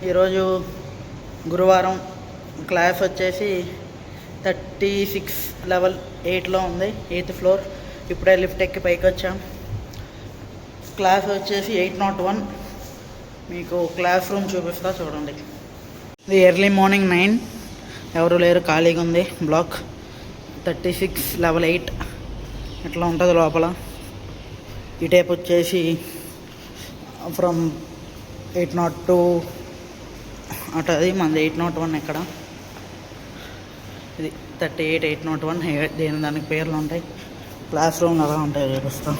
ఈరోజు గురువారం. క్లాస్ వచ్చేసి 36 లెవెల్ 8లో ఉంది, 8th ఫ్లోర్. ఇప్పుడే లిఫ్ట్ ఎక్కి పైకి వచ్చాం. క్లాస్ వచ్చేసి 801. మీకు క్లాస్ రూమ్ చూపిస్తా చూడండి. ఇది ఎర్లీ మార్నింగ్ 9, ఎవరు లేరు, ఖాళీగా ఉంది బ్లాక్. 36 లెవెల్ 8 ఇట్లా ఉంటుంది లోపల. ఈ టైప్ వచ్చేసి ఫ్రమ్ 802 అటది, మనది 801. ఇక్కడ ఇది 38, 801. దేని దానికి పేర్లు ఉంటాయి. క్లాస్ రూమ్లు అలా ఉంటాయి, చూపిస్తాం.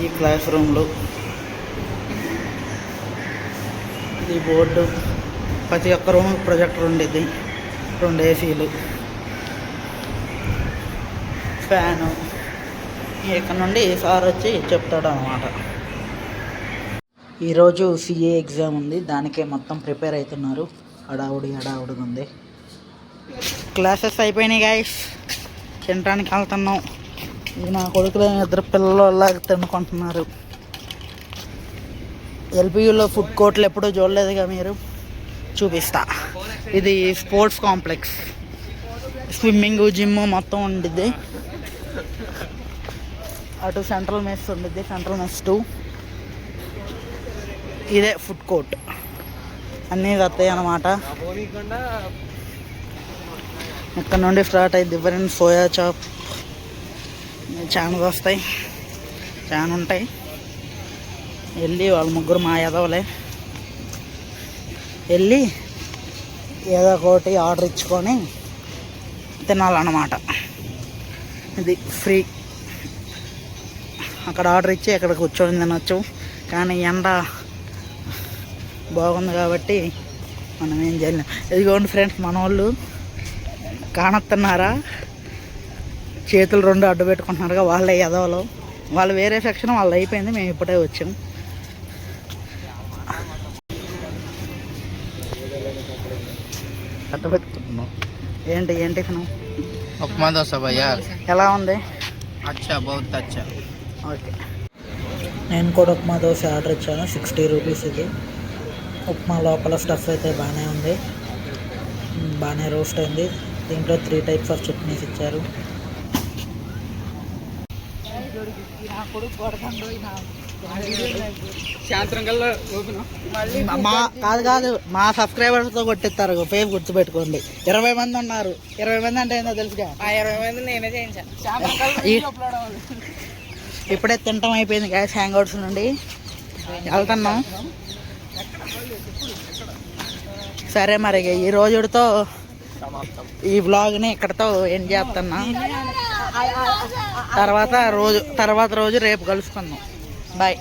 ఈ క్లాస్ రూమ్లు, ఇది బోర్డు. ప్రతి ఒక్క రూమ్ ప్రొజెక్టర్ ఉండేది, 2 ఏసీలు, ఫ్యాను. ఇక్కడ నుండి సార్ వచ్చి చెప్తాడు అన్నమాట. ఈరోజు సిఏ ఎగ్జామ్ ఉంది, దానికే మొత్తం ప్రిపేర్ అవుతున్నారు. హడావుడిగా ఉంది. క్లాసెస్ అయిపోయినాయి గాయస్, తినడానికి వెళ్తున్నాం. ఇది నా కొడుకులు 2 పిల్లలలాగా తినుకుంటున్నారు. ఎల్పియూలో ఫుడ్ కోర్ట్లు ఎప్పుడూ చూడలేదుగా మీరు, చూపిస్తా. ఇది స్పోర్ట్స్ కాంప్లెక్స్, స్విమ్మింగ్, జిమ్ మొత్తం ఉండిద్ది. అటు సెంట్రల్ మెస్ ఉండిద్ది, సెంట్రల్ మెస్ 2. ఇదే ఫుడ్ కోర్ట్, అన్నీ వస్తాయి అన్నమాట. ఇక్కడ నుండి స్టార్ట్ అయ్యి డిఫరెంట్ సోయా చాప్ చాలా వస్తాయి, చాలా ఉంటాయి. వెళ్ళి వాళ్ళ ముగ్గురు మా ఎదవలే వెళ్ళి ఏదో ఒకటి ఆర్డర్ ఇచ్చుకొని తినాలన్నమాట. ఇది ఫ్రీ. అక్కడ ఆర్డర్ ఇచ్చి ఇక్కడ కూర్చొని తినొచ్చు, కానీ ఎండ బాగుంది కాబట్టి మనం ఏం చేయలేం. ఇదిగోండి ఫ్రెండ్స్, మన వాళ్ళు కానొస్తున్నారా, చేతులు 2 అడ్డు పెట్టుకుంటున్నారుగా, వాళ్ళే ఎదవలో. వాళ్ళు వేరే సెక్షన్, వాళ్ళు అయిపోయింది, మేము ఇప్పుడే వచ్చాం. అడ్డు పెట్టుకుంటున్నాం. ఏం టిఫిన్? ఉప్మా దోశ భయ్యా. ఎలా ఉంది? అచ్చా, బహుత్ అచ్చా. ఓకే, నేను కూడా ఉప్మా దోశ ఆర్డర్ ఇచ్చాను, 60 రూపీస్. ఇది ఉప్మా లోపల స్టఫ్ అయితే బాగానే ఉంది, బాగానే రోస్ట్ అయింది. దీంట్లో 3 టైప్స్ ఆఫ్ చట్నీస్ ఇచ్చారు. కాదు మా సబ్స్క్రైబర్స్తో కొట్టిస్తారు, పేరు గుర్తుపెట్టుకోండి. 20 మంది ఉన్నారు. 20 మంది అంటే ఏందో తెలుసుగా. 20 మంది నేనే చేయించాను. ఇప్పుడే తింటాం అయిపోయింది గ్యాస్. హ్యాంగ్అవుట్స్ నుండి వెళ్తున్నాం. సరే, మరి ఈ రోజుతో ఈ వ్లాగ్ని ఇక్కడతో ఎండ్ చేస్తున్నా. తర్వాత రోజు రేపు కలుసుకుందాం. బాయ్.